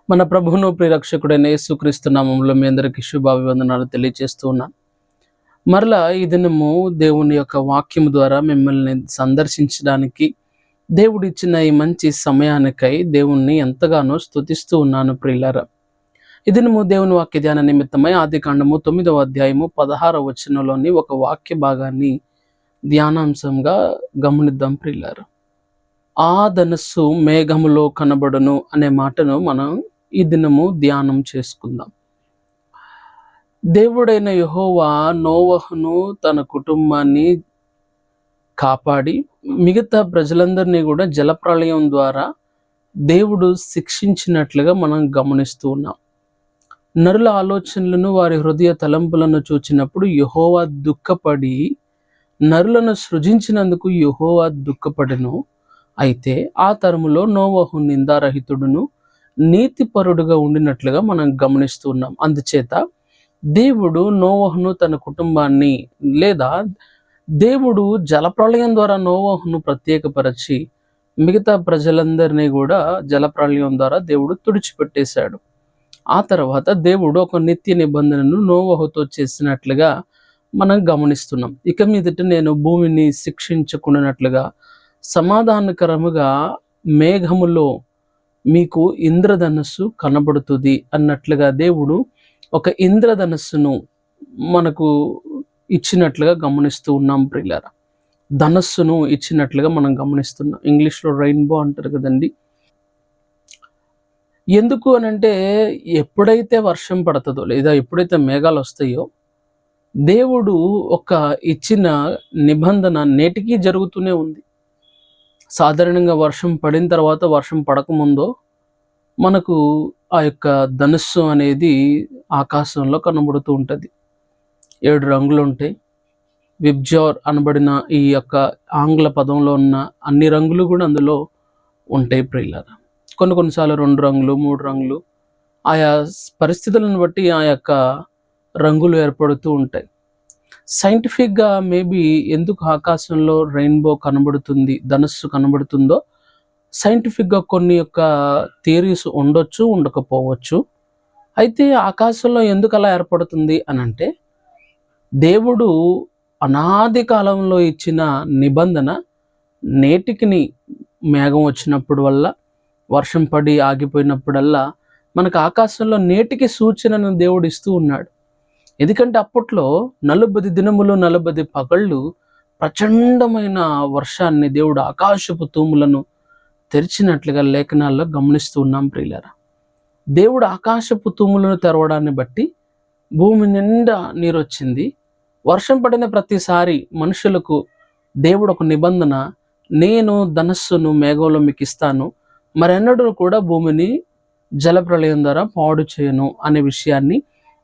మన ప్రభువును ప్రియరక్షకుడైన యేసుక్రీస్తు నామములో మీ అందరికీ శుభాభివందనాలు తెలియజేస్తూ ఉన్నాను. మరలా ఈ దినము దేవుని యొక్క వాక్యం ద్వారా మిమ్మల్ని సందర్శించడానికి దేవుడిచ్చిన ఈ మంచి సమయానికై దేవుణ్ణి ఎంతగానో స్తుతిస్తూ ఉన్నాను ప్రియులారా. ఈ దినము దేవుని వాక్య ధ్యాన నిమిత్తమై ఆదికాండము 9వ అధ్యాయము 16వ వచనంలోని ఒక వాక్య భాగాన్ని ధ్యానాంశంగా గమనిద్దాం ప్రియులారా. ఆ ధనస్సు మేఘములో కనబడును అనే మాటను మనం ఈ దినము ధ్యానం చేసుకుందాం. దేవుడైన యెహోవా నోవహును తన కుటుంబాన్ని కాపాడి మిగతా ప్రజలందరినీ కూడా జలప్రళయం ద్వారా దేవుడు శిక్షించినట్లుగా మనం గమనిస్తూ ఉన్నాం. నరుల ఆలోచనలను వారి హృదయ తలంపులను చూచినప్పుడు యెహోవా దుఃఖపడి నరులను సృజించినందుకు యెహోవా దుఃఖపడెను. అయితే ఆ తరములో నోవహు నిందారహితుడును నీతిపరుడుగా ఉండినట్లుగా మనం గమనిస్తున్నాం. అందుచేత దేవుడు నోవహును తన కుటుంబాన్ని లేదా దేవుడు జలప్రళయం ద్వారా నోవహును ప్రత్యేకపరిచి మిగతా ప్రజలందరినీ కూడా జలప్రళయం ద్వారా దేవుడు తుడిచిపెట్టేశాడు. ఆ తర్వాత దేవుడు ఒక నిత్య నిబంధనను నోవహుతో చేసినట్లుగా మనం గమనిస్తున్నాం. ఇక మీదట నేను భూమిని శిక్షించకుండానట్లుగా సమాధానకరముగా మేఘములో మీకు ఇంద్రధనస్సు కనబడుతుంది అన్నట్లుగా దేవుడు ఒక ఇంద్రధనస్సును మనకు ఇచ్చినట్లుగా గమనిస్తూ ఉన్నాం ప్రియులారా. ధనస్సును ఇచ్చినట్లుగా మనం గమనిస్తున్నాం. ఇంగ్లీష్లో రెయిన్బో అంటారు కదండి. ఎందుకు అనంటే ఎప్పుడైతే వర్షం పడుతుందో లేదా ఎప్పుడైతే మేఘాలు వస్తాయో దేవుడు ఒక ఇచ్చిన నిబంధన నేటికీ జరుగుతూనే ఉంది. సాధారణంగా వర్షం పడిన తర్వాత వర్షం పడకముందో మనకు ఆ యొక్క ధనుస్సు అనేది ఆకాశంలో కనబడుతూ ఉంటుంది. 7 రంగులు ఉంటాయి. విబ్జార్ అనబడిన ఈ యొక్క ఆంగ్ల పదంలో ఉన్న అన్ని రంగులు కూడా అందులో ఉంటాయి ప్రియులారా. కొన్నిసార్లు 2 రంగులు 3 రంగులు ఆయా పరిస్థితులను బట్టి ఆ యొక్క రంగులు ఏర్పడుతూ ఉంటాయి. సైంటిఫిక్గా మేబీ ఎందుకు ఆకాశంలో రెయిన్బో కనబడుతుంది, ధనస్సు కనబడుతుందో సైంటిఫిక్గా కొన్ని యొక్క థియరీస్ ఉండొచ్చు, ఉండకపోవచ్చు. అయితే ఆకాశంలో ఎందుకు అలా ఏర్పడుతుంది అని అంటే దేవుడు అనాది కాలంలో ఇచ్చిన నిబంధన నేటికి మేఘం వచ్చినప్పుడు వల్ల వర్షం పడి ఆగిపోయినప్పుడల్లా మనకు ఆకాశంలో నేటికి సూచనను దేవుడు ఇస్తూ ఉన్నాడు. ఎందుకంటే అప్పట్లో 40 దినములు 40 పగళ్ళు ప్రచండమైన వర్షాన్ని దేవుడు ఆకాశపు తూములను తెరిచినట్లుగా లేఖనాల్లో గమనిస్తూ ఉన్నాం ప్రియులారా. దేవుడు ఆకాశపు తూములను తెరవడాన్ని బట్టి భూమి నిండా నీరు వచ్చింది. వర్షం పడిన ప్రతిసారి మనుషులకు దేవుడు ఒక నిబంధన, నేను ధనస్సును మేఘంలో మీకు ఇస్తాను, మరెన్నడూ కూడా భూమిని జలప్రళయం ద్వారా పాడు చేయను అనే విషయాన్ని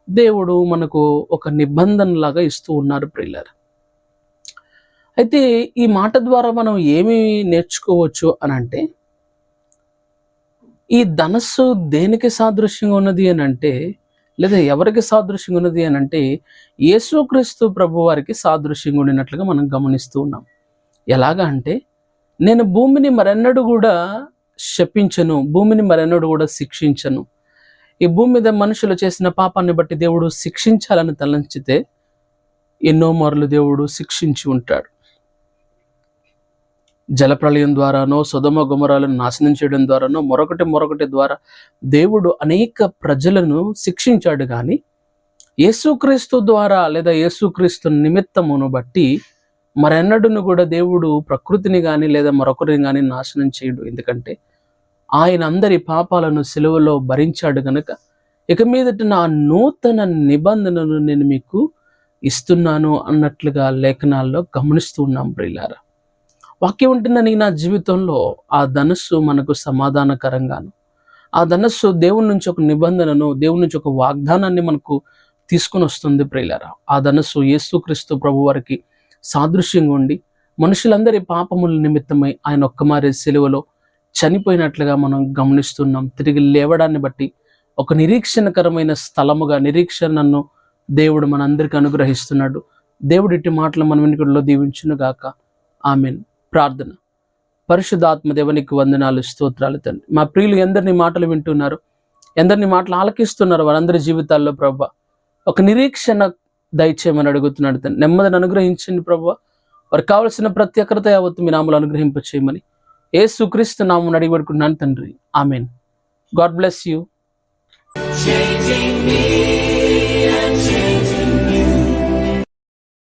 దేవుడు మనకు ఒక నిబంధనలాగా ఇస్తూ ఉన్నారు ప్రియులారా. అయితే ఈ మాట ద్వారా మనం ఏమి నేర్చుకోవచ్చు అని అంటే ఈ ధనస్సు దేనికి సాదృశ్యంగా ఉన్నది అని అంటే లేదా ఎవరికి సాదృశ్యంగా ఉన్నది అని అంటే యేసుక్రీస్తు ప్రభు వారికి సాదృశ్యంగా ఉండినట్లుగా మనం గమనిస్తూ ఉన్నాం. ఎలాగా అంటే నేను భూమిని మరెన్నడూ కూడా శపించను, భూమిని మరెన్నడూ కూడా శిక్షించను. ఈ భూమి మీద మనుషులు చేసిన పాపాన్ని బట్టి దేవుడు శిక్షించాలని తలంచితే ఎన్నో మార్లు దేవుడు శిక్షించి ఉంటాడు. జలప్రళయం ద్వారానో సొదొమ గొమొరాలను నాశనం చేయడం ద్వారానో మరొకటి ద్వారా దేవుడు అనేక ప్రజలను శిక్షించాడు. కానీ యేసుక్రీస్తు ద్వారా లేదా యేసుక్రీస్తు నిమిత్తమును బట్టి మరెన్నడూను కూడా దేవుడు ప్రకృతిని కానీ లేదా మరొకరిని కానీ నాశనం చేయడు. ఎందుకంటే ఆయన అందరి పాపాలను సిలువలో భరించాడు గనుక ఇక మీదట నా నూతన నిబంధనను నేను మీకు ఇస్తున్నాను అన్నట్లుగా లేఖనాల్లో గమనిస్తూ ఉన్నాం ప్రియులారా. వాక్యం ఉంటున్న నా జీవితంలో ఆ ధనస్సు మనకు సమాధానకరంగాను, ఆ ధనస్సు దేవుని నుంచి ఒక నిబంధనను, దేవుని నుంచి ఒక వాగ్దానాన్ని మనకు తీసుకుని వస్తుంది ప్రియులారా. ఆ ధనస్సు యేసుక్రీస్తు ప్రభు వారికి సాదృశ్యంగా ఉండి మనుషులందరి పాపముల నిమిత్తమై ఆయన ఒక్కమారే సిలువలో చనిపోయినట్లుగా మనం గమనిస్తున్నాం. తిరిగి లేవడాన్ని బట్టి ఒక నిరీక్షణకరమైన స్థలముగా నిరీక్షణను దేవుడు మనందరికీ అనుగ్రహిస్తున్నాడు. దేవుడి ఇట్టి మాటలు మన వెనుకల్లో దీవించును గాక. ఆమెన్. ప్రార్థన. పరిశుద్ధాత్మ దేవునికి వందనాలు, స్తోత్రాలు తండ్రి. మా ప్రియులు ఎందరిని మాటలు వింటున్నారు, ఎందరిని మాటలు ఆలకిస్తున్నారు, వారందరి జీవితాల్లో ప్రభా ఒక నిరీక్షణ దయచేయమని అడుగుతున్నాడు తండ్రి. నెమ్మదిని అనుగ్రహించండి ప్రభా. వారికి కావలసిన ప్రత్యేకత యావత్తు మీ నామములో అనుగ్రహింప చేయమని యేసుక్రీస్తు నామమున అడిగి పెడుకున్నాను తండ్రి. ఆమెన్. God bless you.